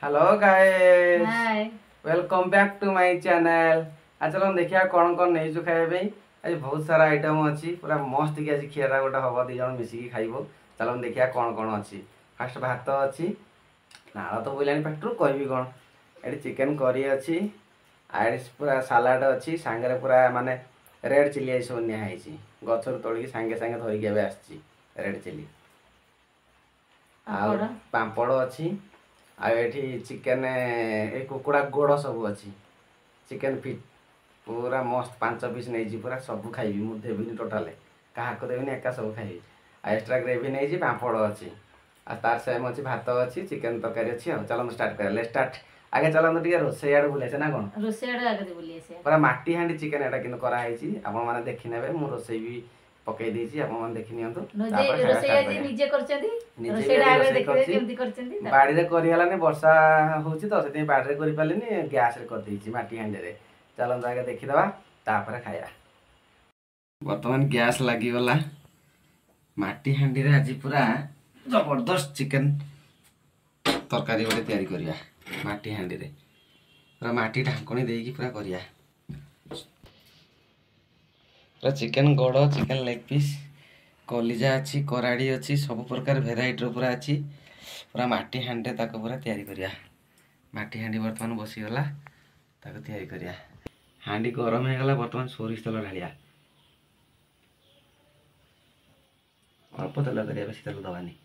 Hello guys, hi. Welcome back to my channel. आज चलो देखिया कौन कौन नहीं जो खाइबे। आज बहुत सारा आइटम अच्छी, पूरा मस्त कि आज खीरा गोटे हम दी जन मिसिकी खाइबो। चलो देखिया कौन कौन अच्छी। फास्ट भात अच्छी, नाला तो बोलानी पेटरू कहबी कौन। ये चिकेन करी अच्छी, आइस पूरा सालाड अच्छी, सांगरे पूरा माने रेड चिली आई सब निहाई गचर तोड़ सांगे सांगे धरिकी एवं आसी रेड चिली आ पापड़ अच्छी। आठी चिकेन ए कुकुड़ा गोड़ सब अच्छी। चिकेन फिट पूरा मस्त 5 पीस नहीं पूरा सब खाइबी मुझे देवी टोटाल क्या देवी एका सब खाइबी। एक्स्ट्रा ग्रेवी नहीं पापड़ अच्छी आ तार सेम अच्छी भात अच्छी चिकेन तरकारी अच्छी। चलो स्टार्ट कर स्टार्ट आगे चलते टे रोसे आड़े बुले ना कौन पूरा माटी हाँ चिकेन एटा कि कराई आपण मैंने देखी ने मु रोसे भी पकई देछि आपण मैंने देखि नियंतु बाड़ी रे करी हलानी वर्षा होछि तो सेति बाड़ी रे करि पालिनी गैस रे कर देछि माटी हांडी रे। चलो आगे देखिदवा तापर खाया। वर्तमान गैस लगी गला माटी हांडी रे आज पूरा जबरदस्त चिकेन तरकारी गोटे तैयारी करिया। माटी हांडी रे पूरा माटी ढांकणी देकी पूरा करिया। पूरा चिकेन गोड़ चिकेन लेग पीस कलिजा अच्छी कराड़ी अच्छी सब प्रकार भेराइट पूरा अच्छी। पूरा माटी हांडी ताको पूरा तैयारी करिया। माटी हांडी बर्तमान बसीगला ताको तैयारी करिया। हांडी गरम हो गला बर्तमान सोरिष तेल ढालिया। अल्प तेल करिया बेसी तेल दबानी।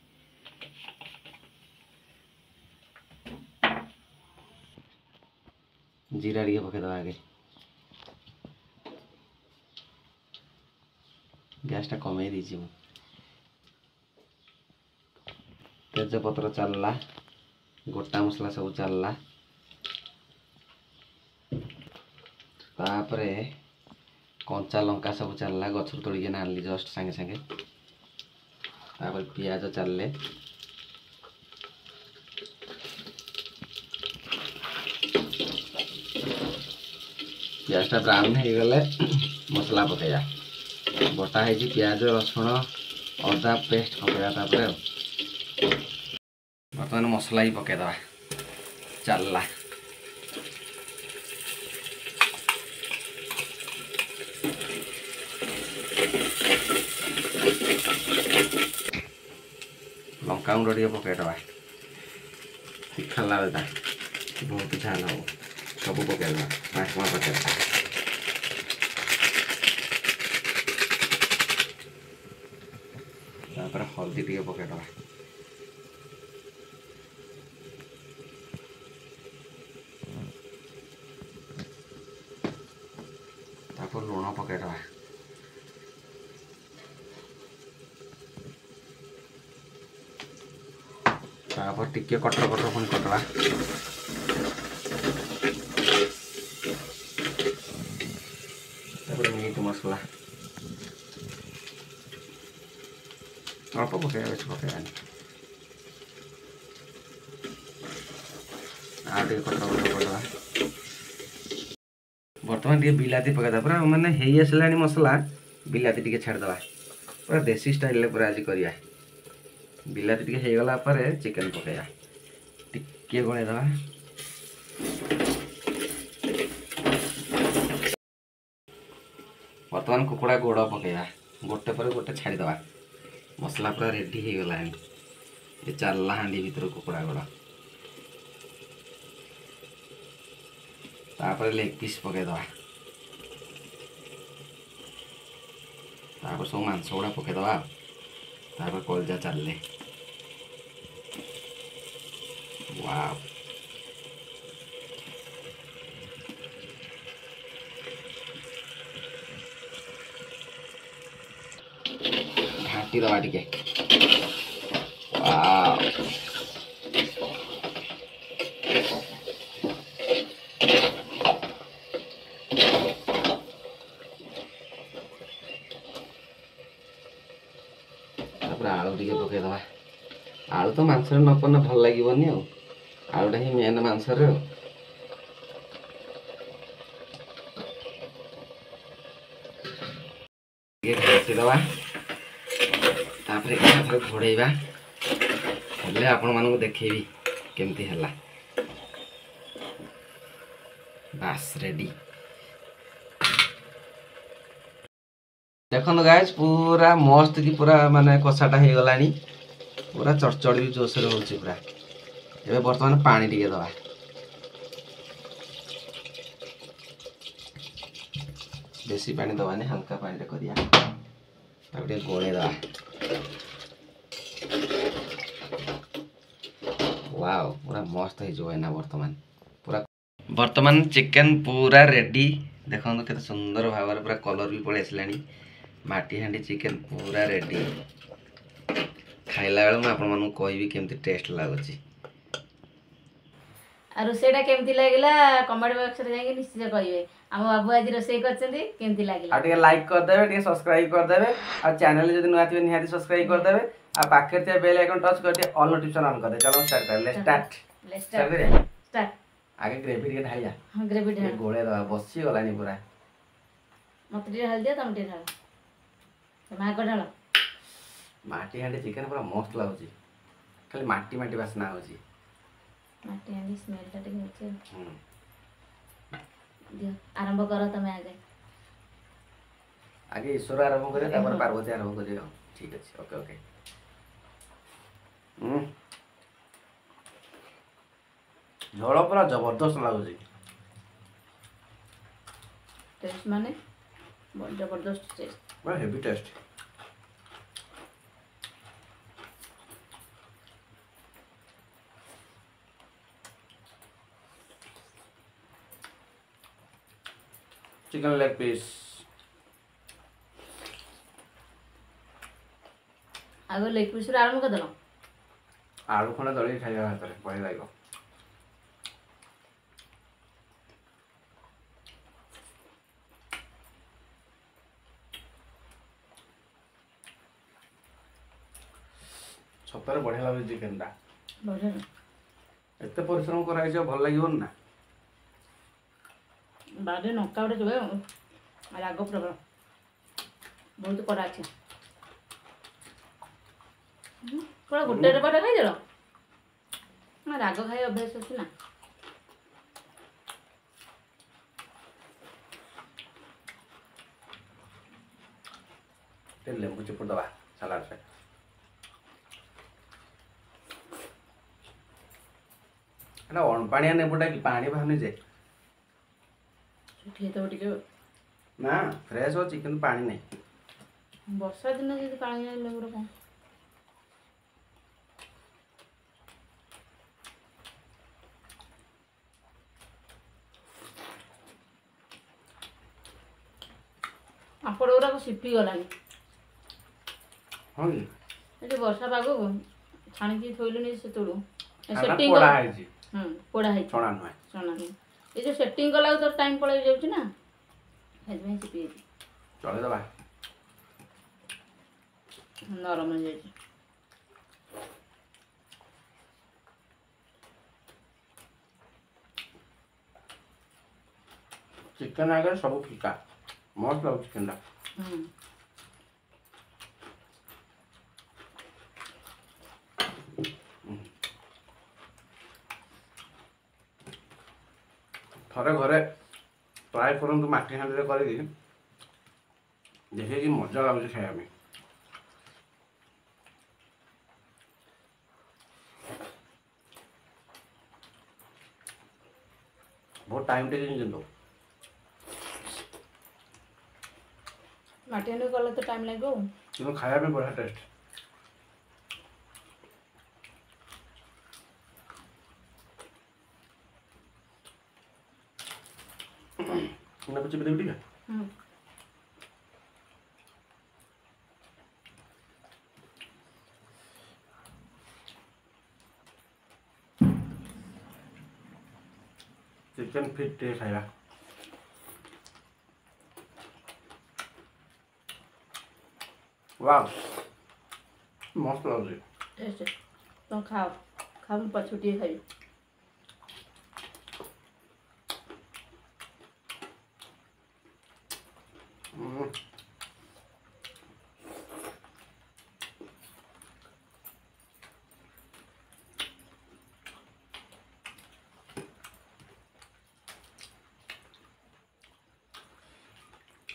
जीरा टे पकईदवा आगे गैसटा कमे दीची मु। तेजपत्र चलला गोटा मसला सब चलला तापरे कंचा लंका सब चलला गछर तोड़िके आनली जस्ट सांगे सांगे। तापर पियाज चलले पियाजटा ब्राउन हो गले मसला पकईया। बटा है प्याज रसुण अदा पेस्ट पकड़ा तापर बर्तमान मसला ही पकईदवा चलला। लंका गुंड टे पकईदवा तीखा लालटा बहुत झाल हम सब पकईदवा माछमा पकईदवा। तापर हल्दी टे पकईदवा तापर लुण पकईदवा तापर टिके कटर कटर पुणी करदवा। तापर मीट मसला अल्प पकईया बेस पकईबानी आगे कटर कटर करदवा। बर्तमान टे बिलाती पकईदा पूरा माने हेई आसलानी मसला बिलाती टे छाड़दवा पूरा देसी स्टाइल पूरा आज करिया। बिलाती टे हो गला पर चिकेन पकईया टिके गलैदवा। बर्तमान कुकुड़ा गोड़ पकईया गोटे पर गोटे छाड़ीदवा। मसला पूरा रेडी हो गला ये चलला हांडी भीतर कुकुड़ा गोड़। तापर लेग पीस पकईदवा तापर सब मांस गुड़ा पकईदवा। तापर कलजा चलले वाव घाटी दवा टिके वाव आलू टे पकईदवा। आलू तो मांसरे न पड़ना भल लगे आलूटा ही मेन मांसरे घसीदवा। तापर घोड़ेबा हेल्ले आपण मानक देखेबी केमती है। बास रेडी देखो गाइस पूरा मस्त की पूरा माने कषाटा हो गलानी पूरा चड़चड़ भी जोश होची पूरा एबे वर्तमान पानी टिके दवा बेसी पानी दवानी हल्का पानी रे करिया ताके गोळे दवा वाओ पूरा मस्त है जो है ना वर्तमान चिकन पूरा रेडी देखो केते सुंदर भाव पूरा कलर भी पड़े आसलानी माटी हांडी चिकन पूरा रेडी खाइला बेले आपण मानु कहबी केमती टेस्ट लागुची आ रोसेटा केमती लागिला कमेंट बॉक्स रे जाके निश्चित कहिबे हम बाबू आज रोसे करछन्ती केमती लागिला आ टिके लाइक कर देबे टिके सब्सक्राइब कर देबे आ चैनल जदी नुआ थिबे निहाती सब्सक्राइब कर देबे आ पाखे ते बेल आइकन टच कर दे ऑल नोटिफिकेशन ऑन कर दे चलो स्टार्ट कर ले स्टार्ट आगे ग्रेवी टिके ढालिया हां ग्रेवी ढाल गोळे दवा बसी गलानी पूरा मत टिके ढाल दिया तम टिके ढाल तम आग ढाल माटी हांडी चिकन पूरा मस्त लागुची खाली माटी माटी वासना होची माटी हांडी स्मेल टा टिके होचे दियो आरंभ करो तमे आगे आगे ईश्वर आरंभ करे तापर पार्वती आरंभ करे ठीक अछि ओके ओके झोल पूरा जबरदस्त लागुची टेस्ट माने बहुत जबरदस्त टेस्ट बड़ा heavy taste chicken leg piece आगो लेग पीस रे आरंभ कर दलो आलू खंडे दळी खाइबा हाथ रे बढिया लागो सତରେ बढ़िया लागो चिकन टा बढ़िया एते परिश्रम कराइ छ भल लागिबो ना बादे नौका उठे जो राग प्रबल बहुत कड़ा अच्छे पूरा गोटे डब्बा खाई देल राग खाई अभ्यास अच्छे ना लेंबू चिपुड़ दवा सलाड से अणपाणिया नेबुटा कि पानी बाहर जाए तो टिके ना फ्रेश हो चिकन पानी नहीं वर्षा दिन जब पानी नहीं लेबुर कौन आपण गुरा सिपी गलानी हाँ ये वर्षा पाग छाणी थोइलुनी से तोड़ू सेटिंग पोड़ा है जी पोड़ा है छोड़ा नहीं छोड़ा नहीं ये जो सेटिंग कला तो टाइम पड़े जाउची ना हेजमे सिपी चले दबा नरम हो जाए चिकन आगे सब फीका मस्त लगो चिकन टा थरे घरे ट्राए करंतु माटी हांडी रे करी देखे कि मजा लागुଛି खाଇବା में बहुत टाइम टेकिंग जिंदो माटी हांडी कले तो टाइम लागो किंतु खाଇବା में बड़ा टेस्ट ना कुछ भी देती क्या चिकन फिट टे खाया वाह मस्त लगे टेस्ट तो खाओ खाओ पछुटी खाई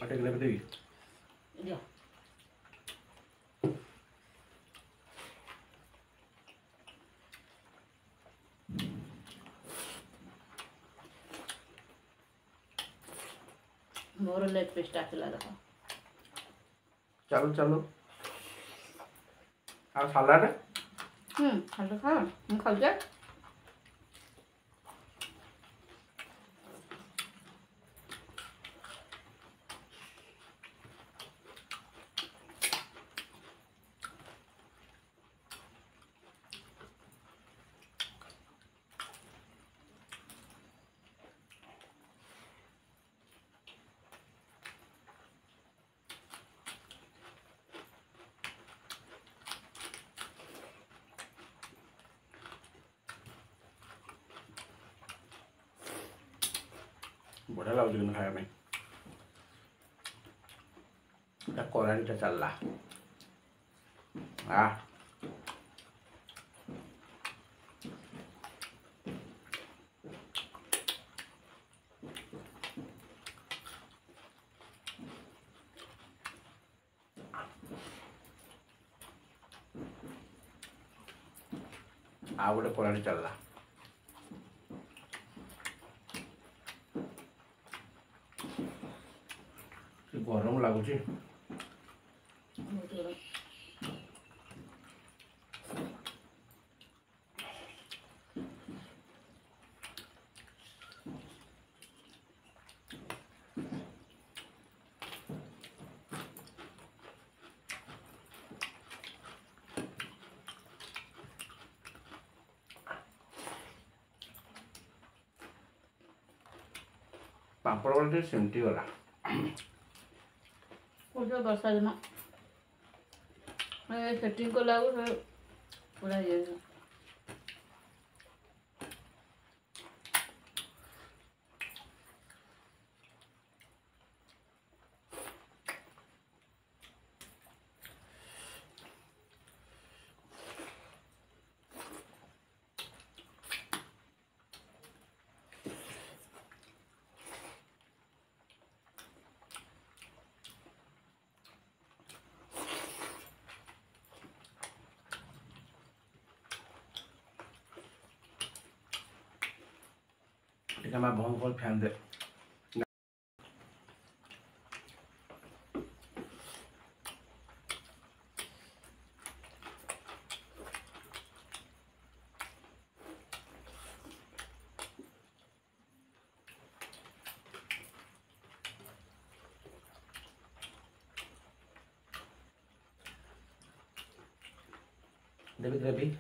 अटे के लिए देवी दियो मोर लेग पीस आसला देखो चलो चलो आ सलाड खाली खा ମୁଁ ଖାଉଛି बढ़िया लाଗୁଛି କିନ୍ତୁ ଖାଇବା ପାଇଁ କରାଣିଟା ଚାଲିଲା ଆ ଆଉ ଗୋଟେ କରାଣି ଚାଲିଲା ଗରମ ଲାଗୁଛି ପାମ୍ପଡ଼ ଗୋଟେ ଟିକେ ସେମିତି ଗଲା पूरा वर्षा दिन सेटिंग को लागू पूरा ये ଟିକେ ମା ବନ୍ଦ କର ଫ୍ୟାନ୍ ଦେ देवी देवी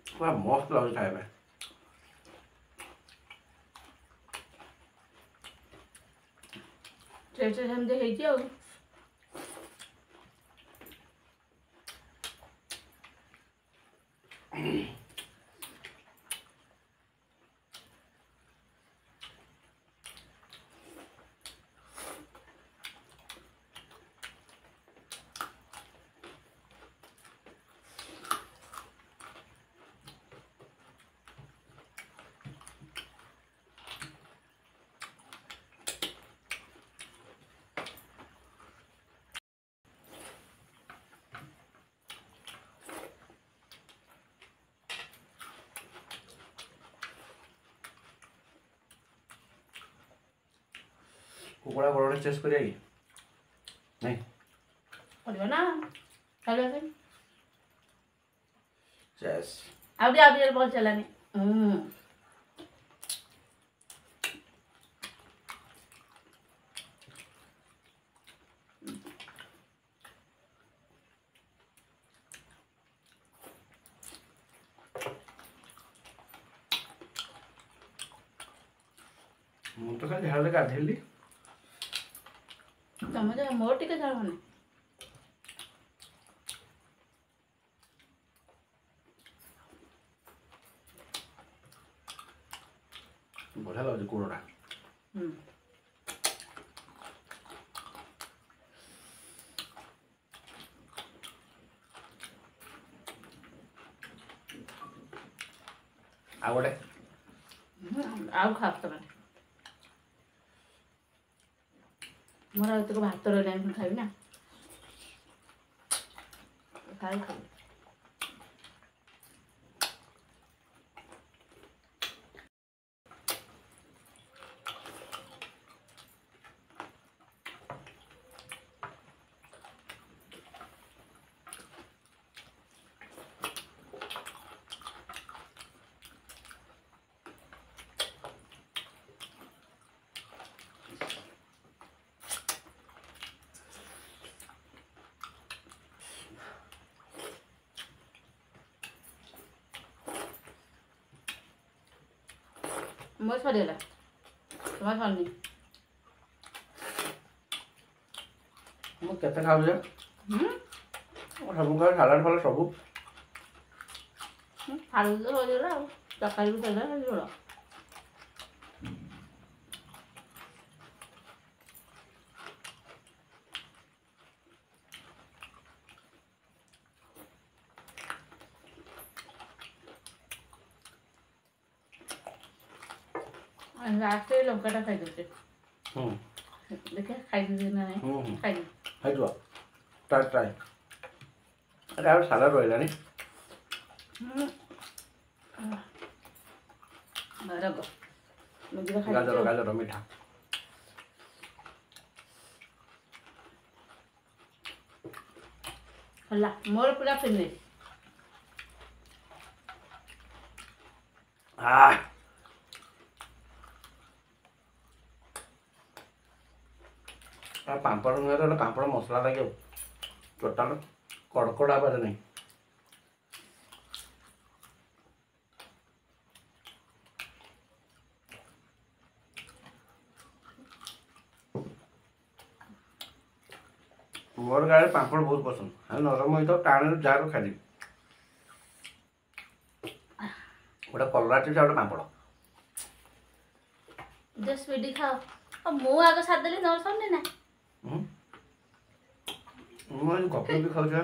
पूरा मस्त लाଗୁଛି ଖାଇବା ପାଇଁ ସେମିତି ହେଇଛି ଆଉ କୁକୁଡ଼ା ଗୋଡ଼ରେ ଚେସ୍ କରିବା କି ନାଇଁ କରିବା ନା ଖାଇବା ପାଇଁ ଚେସ୍ ଆଉ ଟିକେ ଭଲ ଚାଲାନି ମୁଁ ତ ଖାଲି ଝାଳରେ ଗାଧେଇଲି ତମେ ତ ମୋର ଟିକେ ଝାଳ ବଢ଼ିଆ ଲାଗୁଛି କୁକୁଡ଼ାଟା ଆଉ ଗୋଟେ ଆଉ ଖାଅ ତମେ ମୋର ଆଉ ତକ ଭାତ ରହିଲାଣି ମୁଁ ଖାଇବି ନା ଖାଇବି ମୋର ସରିଗଲା তোমার ସରିନି ମୁଁ କେତେ ଖାଉଛି ଯେ ସବୁ ଖାଏ ସାଲାଡ଼ ଫାଲାଡ଼ ସବୁ ଆଳୁ ତ ସରିଗଲା ଆଉ ତରକାରୀ ବି ସରିଗଲା ଝୋଳ ଲାଷ୍ଟ ଲଙ୍କାଟା ଖାଇଦେଉଛି ଦେଖିଆ ଖାଇଦେବି ନା ନାହିଁ ଖାଇଦେବି ଖାଇଯିବ ଟ୍ରାଏ ଟ୍ରାଏ ଆରେ ଆଉ ସାଲାଡ଼ ରହିଲାନି ଗାଜର ଗାଜର ମିଠା ହେଲା ମୋର ପୁରା ଫିନିଶ ପାମ୍ପଡ଼ ନୁହେଁ ତ ପାମ୍ପଡ଼ ମସଲା ଲାଗିବ ଟୋଟାଲ କଡ଼କଡ଼ ହେବାରେ ନାହିଁ ମୋର ଗାଁରେ ପାମ୍ପଡ଼ ବହୁତ ପସନ୍ଦ ଆଉ ନରମ ହେଇଥାଉ ଟାଣରେ ଯାହାକୁ ଖାଇଦେବି ଗୋଟେ କଲରା ଚିପ୍ସ ଆଉ ଗୋଟେ ପାମ୍ପଡ଼ ସ୍ପିଡି ଖାଅ ଆଉ ମୁଁ ଆଗ ସାରିଦେଲି ନର ସରିନି ନା ମୁଁ ଗପ ବି ଖାଉଛି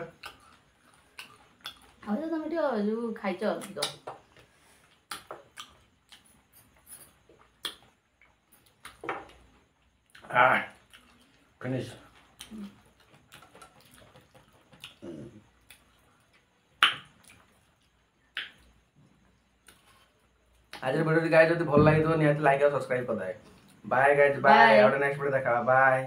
ଆଉ ତ ତମେ ଟିକେ ଯୋଉ ଖାଇଛ ଅଧିକ ଫିନିଶ ଆଜିର ଭିଡ଼ିଓଟି ଗାଇଜ ଯଦି ଭଲ ଲାଗିଥିବ ନିହାତି ଲାଇକ୍ ଆଉ ସବସ୍କ୍ରାଇବ କରିଦେବେ ବାଏ ଗାଇଜ ବାଏ ଆଉ ଗୋଟେ ନେକ୍ସଟ ଭିଡ଼ିଓ ଦେଖା ବାଏ